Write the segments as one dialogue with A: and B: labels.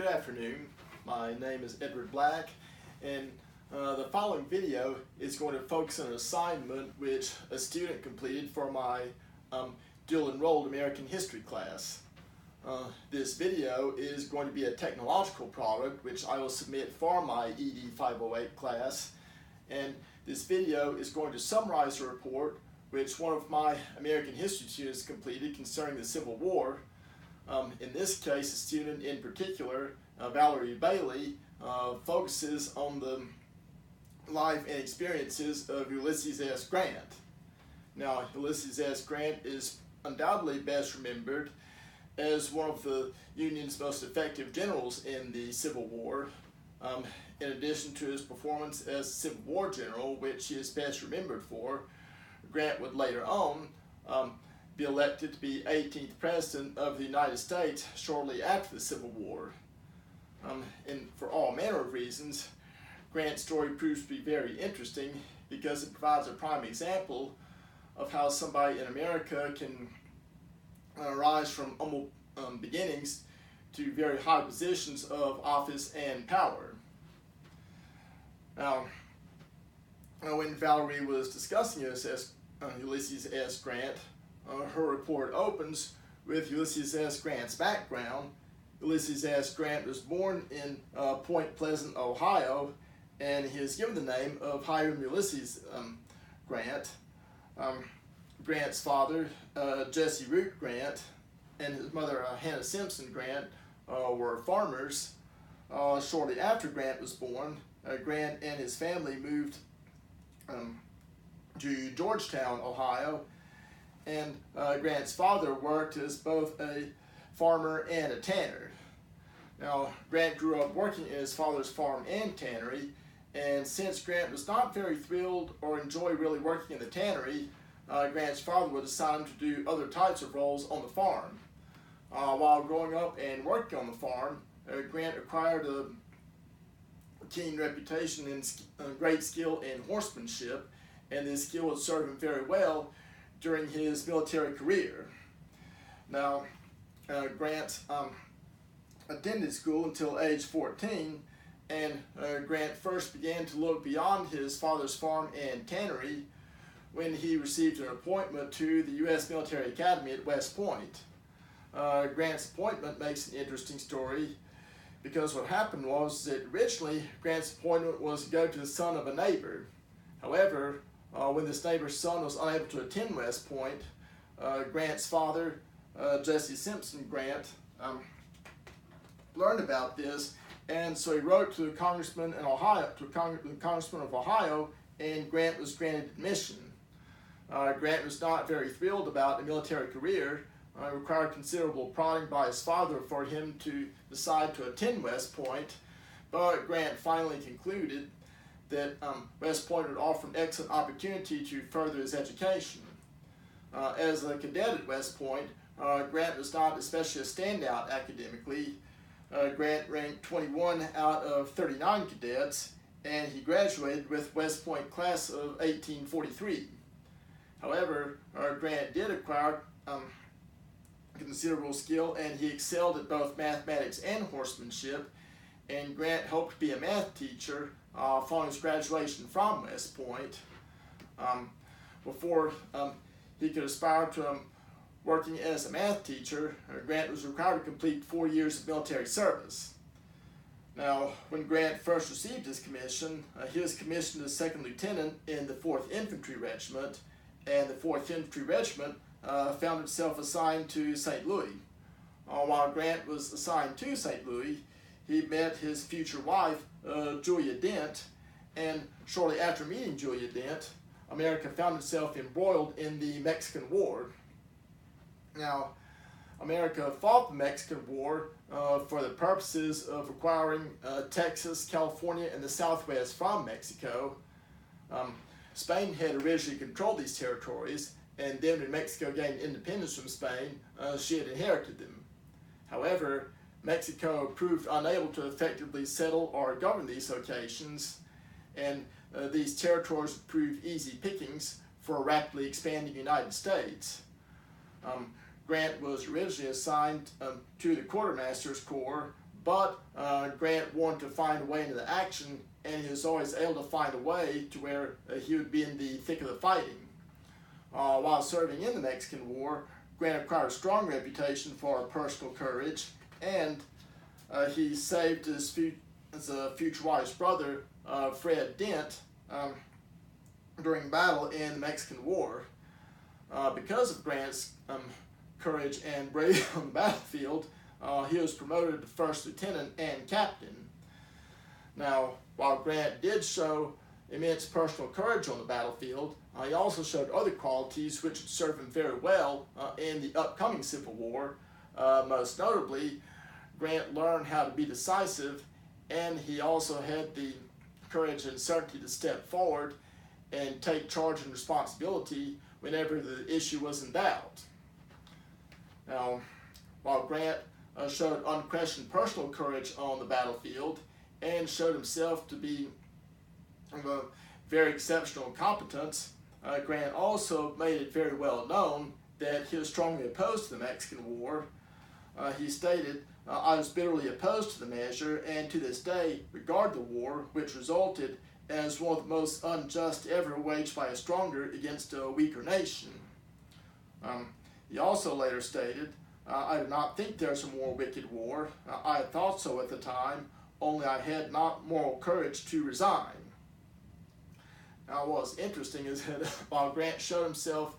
A: Good afternoon. My name is Edward Black, and the following video is going to focus on an assignment which a student completed for my dual enrolled American history class. This video is going to be a technological product which I will submit for my ED 508 class, and this video is going to summarize a report which one of my American history students completed concerning the Civil War. In this case, a student in particular, Valerie Bailey, focuses on the life and experiences of Ulysses S. Grant. Now, Ulysses S. Grant is undoubtedly best remembered as one of the Union's most effective generals in the Civil War. In addition to his performance as Civil War general, which he is best remembered for, Grant would later on be elected to be 18th President of the United States shortly after the Civil War. And for all manner of reasons, Grant's story proves to be very interesting because it provides a prime example of how somebody in America can rise from humble beginnings to very high positions of office and power. Now, when Valerie was discussing Ulysses S. Grant, her report opens with Ulysses S. Grant's background. Ulysses S. Grant was born in Point Pleasant, Ohio, and he is given the name of Hiram Ulysses Grant. Grant's father, Jesse Root Grant, and his mother, Hannah Simpson Grant, were farmers. Shortly after Grant was born, Grant and his family moved to Georgetown, Ohio, and Grant's father worked as both a farmer and a tanner. Now, Grant grew up working in his father's farm and tannery, and since Grant was not very thrilled or enjoyed really working in the tannery, Grant's father would assign him to do other types of roles on the farm. While growing up and working on the farm, Grant acquired a keen reputation and great skill in horsemanship, and this skill would serve him very well during his military career. Now, Grant attended school until age 14, and Grant first began to look beyond his father's farm and tannery when he received an appointment to the U.S. Military Academy at West Point. Grant's appointment makes an interesting story because what happened was that originally Grant's appointment was to go to the son of a neighbor. However, when this neighbor's son was unable to attend West Point, Grant's father, Jesse Simpson Grant, learned about this, and so he wrote to the congressman in Ohio, the congressman of Ohio, and Grant was granted admission. Grant was not very thrilled about a military career. It required considerable prodding by his father for him to decide to attend West Point, but Grant finally concluded that West Point would offer an excellent opportunity to further his education. As a cadet at West Point, Grant was not especially a standout academically. Grant ranked 21 out of 39 cadets, and he graduated with West Point class of 1843. However, Grant did acquire considerable skill, and he excelled at both mathematics and horsemanship, and Grant hoped to be a math teacher following his graduation from West Point. Before he could aspire to working as a math teacher, Grant was required to complete 4 years of military service. Now, when Grant first received his commission, he was commissioned as second lieutenant in the 4th Infantry Regiment, and the 4th Infantry Regiment found itself assigned to St. Louis. While Grant was assigned to St. Louis, he met his future wife, Julia Dent, and shortly after meeting Julia Dent, America found itself embroiled in the Mexican War. Now, America fought the Mexican War for the purposes of acquiring Texas, California, and the Southwest from Mexico. Spain had originally controlled these territories, and then when Mexico gained independence from Spain, she had inherited them. However, Mexico proved unable to effectively settle or govern these locations, and these territories proved easy pickings for a rapidly expanding United States. Grant was originally assigned to the Quartermaster's Corps, but Grant wanted to find a way into the action, and he was always able to find a way to where he would be in the thick of the fighting. While serving in the Mexican War, Grant acquired a strong reputation for personal courage, and he saved his future wife's brother, Fred Dent, during battle in the Mexican War. Because of Grant's courage and bravery on the battlefield, he was promoted to first lieutenant and captain. Now, while Grant did show immense personal courage on the battlefield, he also showed other qualities which would serve him very well in the upcoming Civil War. Most notably, Grant learned how to be decisive, and he also had the courage and certainty to step forward and take charge and responsibility whenever the issue was in doubt. Now, while Grant showed unquestioned personal courage on the battlefield and showed himself to be of a very exceptional competence, Grant also made it very well known that he was strongly opposed to the Mexican War. He stated, "I was bitterly opposed to the measure, and to this day regard the war, which resulted, as one of the most unjust ever waged by a stronger against a weaker nation." He also later stated, "I do not think there's a more wicked war. I had thought so at the time, only I had not moral courage to resign." Now, what's interesting is that while Grant showed himself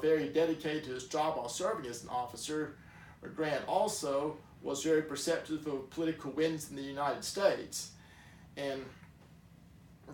A: very dedicated to his job while serving as an officer, Grant also was very perceptive of political winds in the United States. And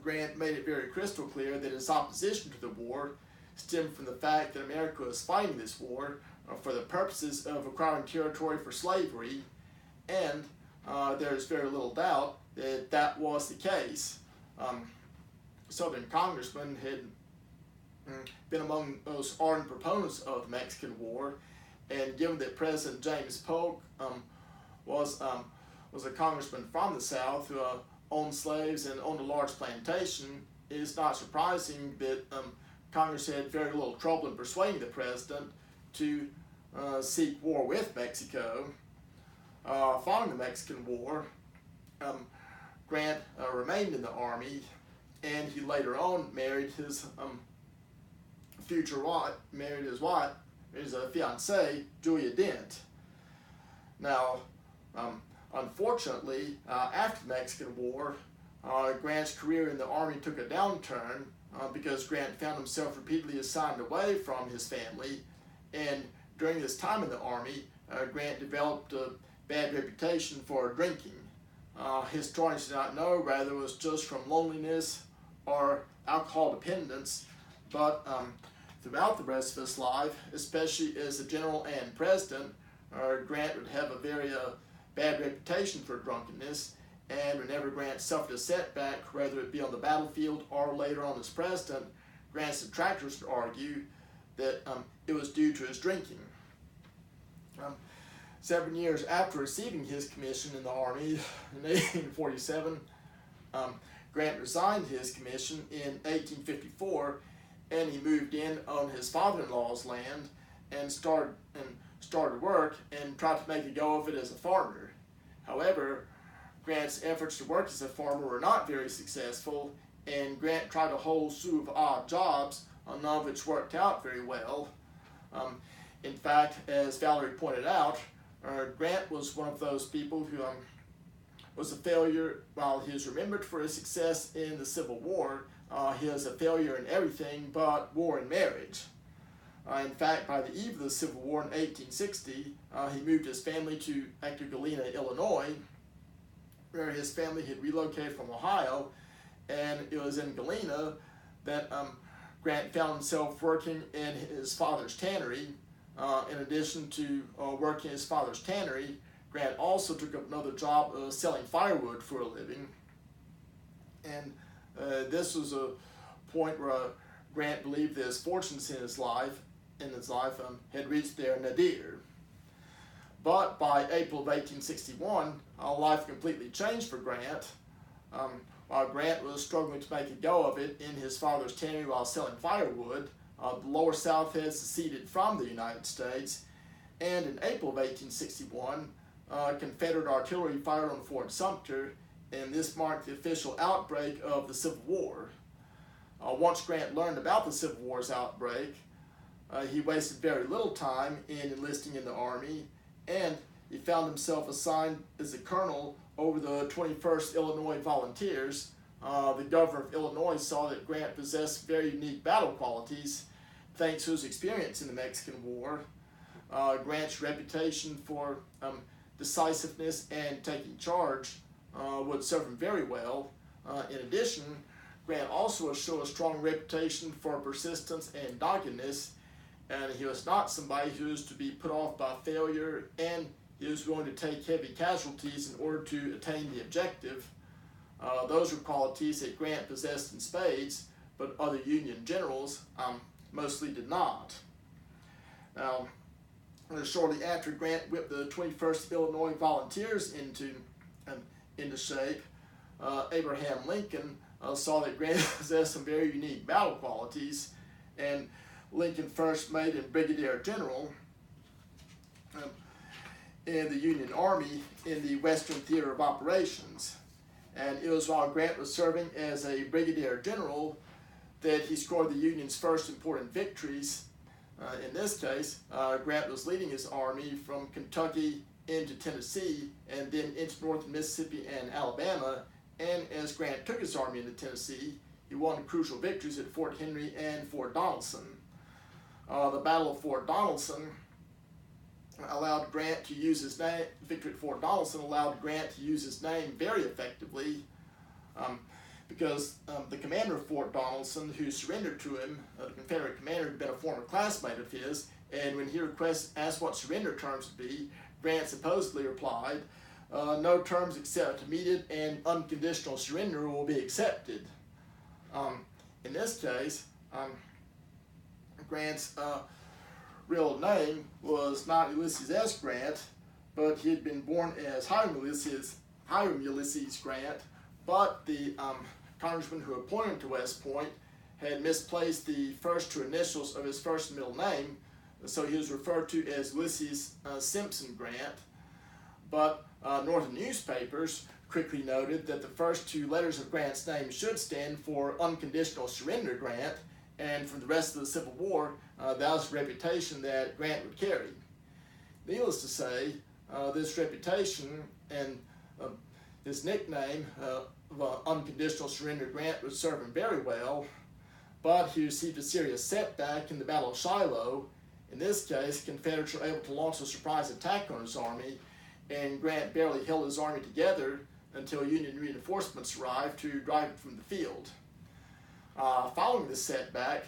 A: Grant made it very crystal clear that his opposition to the war stemmed from the fact that America was fighting this war for the purposes of acquiring territory for slavery, and there's very little doubt that that was the case. Southern congressmen had been among those ardent proponents of the Mexican War, and given that President James Polk was a congressman from the South who owned slaves and owned a large plantation, it is not surprising that Congress had very little trouble in persuading the president to seek war with Mexico. Following the Mexican War, Grant remained in the Army, and he later on married his his fiancée, Julia Dent. Now, unfortunately, after the Mexican War, Grant's career in the Army took a downturn because Grant found himself repeatedly assigned away from his family, and during this time in the Army, Grant developed a bad reputation for drinking. Historians do not know whether it was just from loneliness or alcohol dependence, but throughout the rest of his life, especially as a general and president, Grant would have a very bad reputation for drunkenness, and whenever Grant suffered a setback, whether it be on the battlefield or later on as president, Grant's detractors would argue that it was due to his drinking. 7 years after receiving his commission in the Army in 1847, Grant resigned his commission in 1854, and he moved in on his father-in-law's land and started work and tried to make a go of it as a farmer. However, Grant's efforts to work as a farmer were not very successful, and Grant tried a whole slew of odd jobs, none of which worked out very well. In fact, as Valerie pointed out, Grant was one of those people who was a failure. While he is remembered for his success in the Civil War, he was a failure in everything but war and marriage. In fact, by the eve of the Civil War in 1860, he moved his family to Galena, Illinois, where his family had relocated from Ohio, and it was in Galena that Grant found himself working in his father's tannery. In addition to working in his father's tannery, Grant also took up another job of selling firewood for a living. And this was a point where Grant believed that his fortunes in his life had reached their nadir. But by April of 1861, life completely changed for Grant. While Grant was struggling to make a go of it in his father's tannery while selling firewood, the Lower South had seceded from the United States, and in April of 1861, Confederate artillery fired on Fort Sumter, and this marked the official outbreak of the Civil War. Once Grant learned about the Civil War's outbreak, he wasted very little time in enlisting in the Army, and he found himself assigned as a colonel over the 21st Illinois Volunteers. The governor of Illinois saw that Grant possessed very unique battle qualities thanks to his experience in the Mexican War. Grant's reputation for decisiveness and taking charge would serve him very well. In addition, Grant also showed a strong reputation for persistence and doggedness, and he was not somebody who was to be put off by failure, and he was willing to take heavy casualties in order to attain the objective. Those were qualities that Grant possessed in spades, but other Union generals mostly did not. Now, shortly after Grant whipped the 21st Illinois Volunteers into shape, Abraham Lincoln saw that Grant possessed some very unique battle qualities, and Lincoln first made him brigadier general in the Union Army in the Western Theater of Operations. And it was while Grant was serving as a brigadier general that he scored the Union's first important victories. In this case, Grant was leading his army from Kentucky into Tennessee and then into northern Mississippi and Alabama. And as Grant took his army into Tennessee, he won crucial victories at Fort Henry and Fort Donelson. The Battle of Fort Donelson allowed Grant to use his name. Victory at Fort Donelson allowed Grant to use his name very effectively, because the commander of Fort Donelson, who surrendered to him, the Confederate commander, had been a former classmate of his, and when he asked what surrender terms would be, Grant supposedly replied, "No terms except immediate and unconditional surrender will be accepted." In this case, Grant's real name was not Ulysses S. Grant, but he had been born as Hiram Ulysses Grant, but the congressman who appointed him to West Point had misplaced the first two initials of his first and middle name, so he was referred to as Ulysses Simpson Grant. But Northern newspapers quickly noted that the first two letters of Grant's name should stand for Unconditional Surrender Grant, and for the rest of the Civil War, that was a reputation that Grant would carry. Needless to say, this reputation and his nickname of Unconditional Surrender Grant would serve him very well, but he received a serious setback in the Battle of Shiloh. In this case, Confederates were able to launch a surprise attack on his army, and Grant barely held his army together until Union reinforcements arrived to drive it from the field. Following this setback,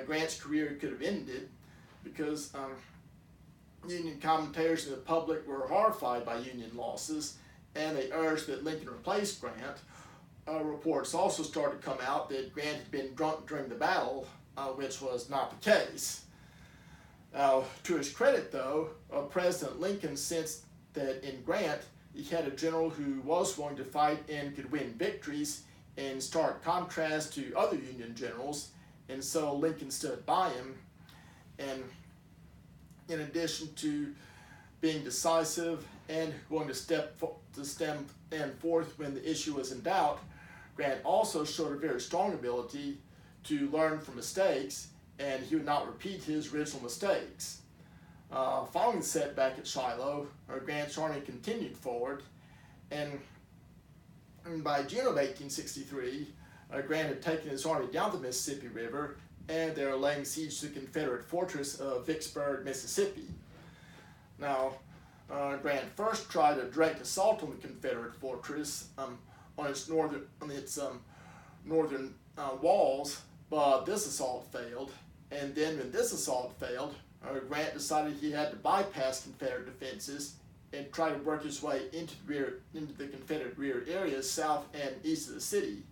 A: Grant's career could have ended because Union commentators and the public were horrified by Union losses, and they urged that Lincoln replace Grant. Reports also started to come out that Grant had been drunk during the battle, which was not the case. To his credit, though, President Lincoln sensed that in Grant he had a general who was willing to fight and could win victories, in stark contrast to other Union generals, and so Lincoln stood by him. And in addition to being decisive and willing to stand forth when the issue was in doubt, Grant also showed a very strong ability to learn from mistakes, and he would not repeat his original mistakes. Following the setback at Shiloh, Grant's army continued forward, and by June of 1863, Grant had taken his army down the Mississippi River, and they were laying siege to the Confederate fortress of Vicksburg, Mississippi. Now, Grant first tried a direct assault on the Confederate fortress on its northern walls, but this assault failed. And then when this assault failed, Grant decided he had to bypass Confederate defenses and try to work his way into the Confederate rear areas south and east of the city.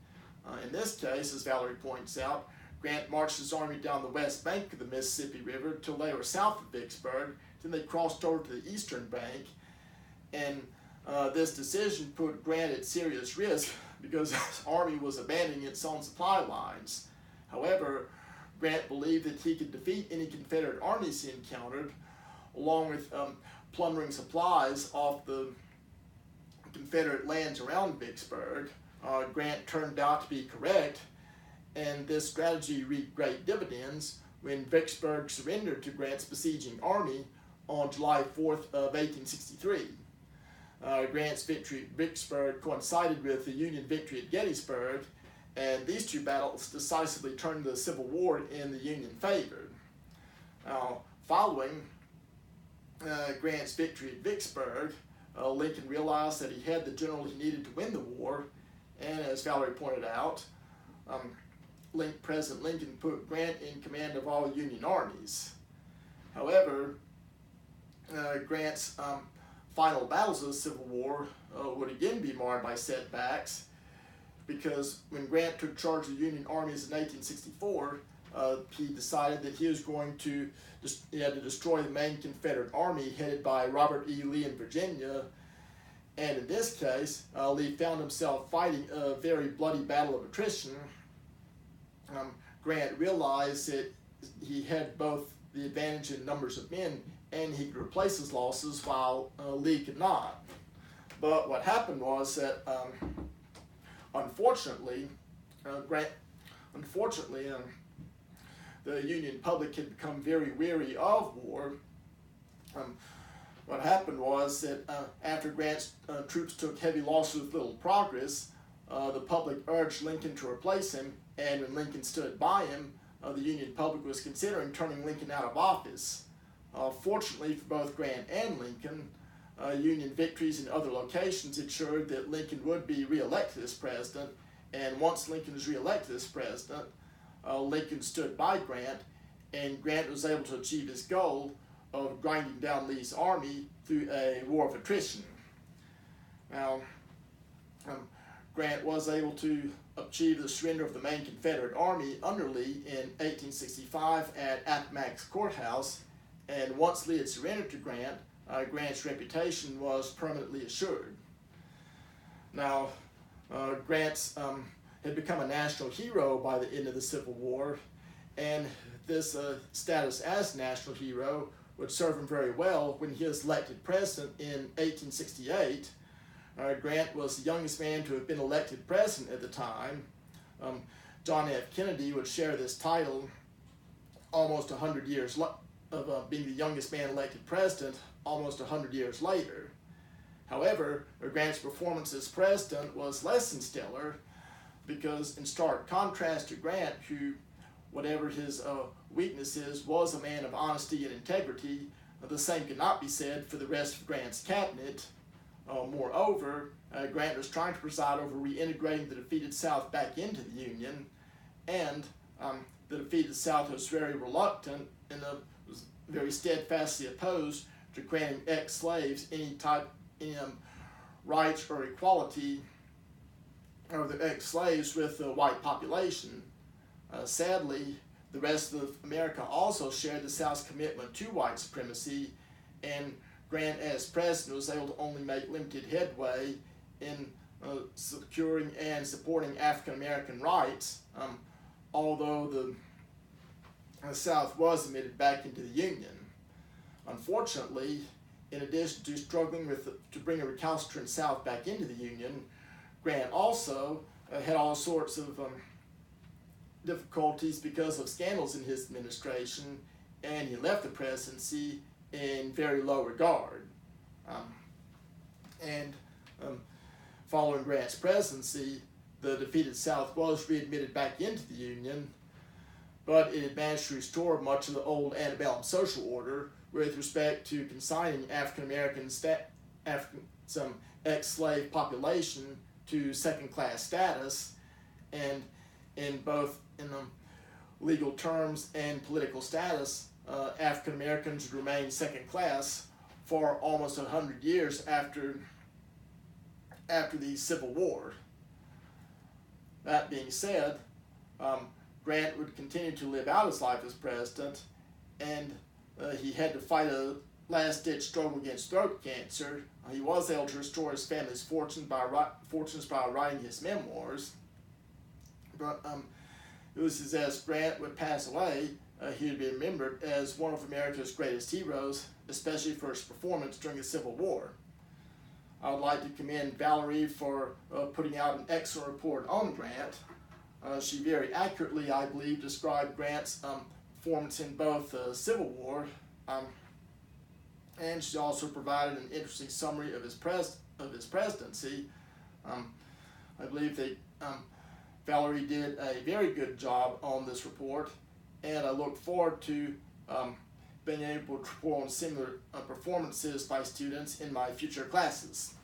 A: In this case, as Valerie points out, Grant marched his army down the west bank of the Mississippi River till they were south of Vicksburg. Then they crossed over to the eastern bank, and this decision put Grant at serious risk because his army was abandoning its own supply lines. However, Grant believed that he could defeat any Confederate armies he encountered, along with plundering supplies off the Confederate lands around Vicksburg. Grant turned out to be correct, and this strategy reaped great dividends when Vicksburg surrendered to Grant's besieging army on July 4th of 1863. Grant's victory at Vicksburg coincided with the Union victory at Gettysburg, and these two battles decisively turned the Civil War in the Union favor. Following Grant's victory at Vicksburg, Lincoln realized that he had the general he needed to win the war, and as Valerie pointed out, President Lincoln put Grant in command of all Union armies. However, Grant's final battles of the Civil War would again be marred by setbacks, because when Grant took charge of the Union armies in 1864, he decided that he was going to destroy the main Confederate army headed by Robert E. Lee in Virginia. And in this case, Lee found himself fighting a very bloody battle of attrition. Grant realized that he had both the advantage in numbers of men, and he could replace his losses while Lee could not. But what happened was that, unfortunately, the Union public had become very weary of war. What happened was that after Grant's troops took heavy losses with little progress, the public urged Lincoln to replace him, and when Lincoln stood by him, the Union public was considering turning Lincoln out of office. Fortunately for both Grant and Lincoln, Union victories in other locations ensured that Lincoln would be re-elected as president, and once Lincoln was re-elected as president, Lincoln stood by Grant, and Grant was able to achieve his goal of grinding down Lee's army through a war of attrition. Now, Grant was able to achieve the surrender of the main Confederate army under Lee in 1865 at Appomattox Courthouse, and once Lee had surrendered to Grant, Grant's reputation was permanently assured. Now, Grant had become a national hero by the end of the Civil War, and this status as national hero would serve him very well when he was elected president in 1868. Grant was the youngest man to have been elected president at the time. John F. Kennedy would share this title almost 100 years of being the youngest man elected president almost 100 years later. However, Grant's performance as president was less than stellar, because in stark contrast to Grant, who, whatever his weaknesses, was a man of honesty and integrity, the same could not be said for the rest of Grant's cabinet. Moreover, Grant was trying to preside over reintegrating the defeated South back into the Union, and the defeated South was very reluctant and was very steadfastly opposed to granting ex-slaves any rights or equality of the ex-slaves with the white population. Sadly, the rest of America also shared the South's commitment to white supremacy, and Grant, as president, was able to only make limited headway in securing and supporting African American rights, although the South was admitted back into the Union. Unfortunately, in addition to struggling to bring a recalcitrant South back into the Union, Grant also had all sorts of difficulties because of scandals in his administration, and he left the presidency in very low regard. Following Grant's presidency, the defeated South was readmitted back into the Union, but it had managed to restore much of the old antebellum social order with respect to consigning African-American some ex-slave population to second-class status, and in both legal terms and political status, African Americans would remain second class for almost 100 years after the Civil War. That being said, Grant would continue to live out his life as president, and he had to fight a last-ditch struggle against throat cancer. He was able to restore his family's fortunes by writing his memoirs, but it was as Grant would pass away he would be remembered as one of America's greatest heroes, especially for his performance during the Civil War. I would like to commend Valerie for putting out an excellent report on Grant. She very accurately, I believe, described Grant's performance in both the Civil War, and she also provided an interesting summary of his presidency. I believe that Valerie did a very good job on this report, and I look forward to being able to perform similar performances by students in my future classes.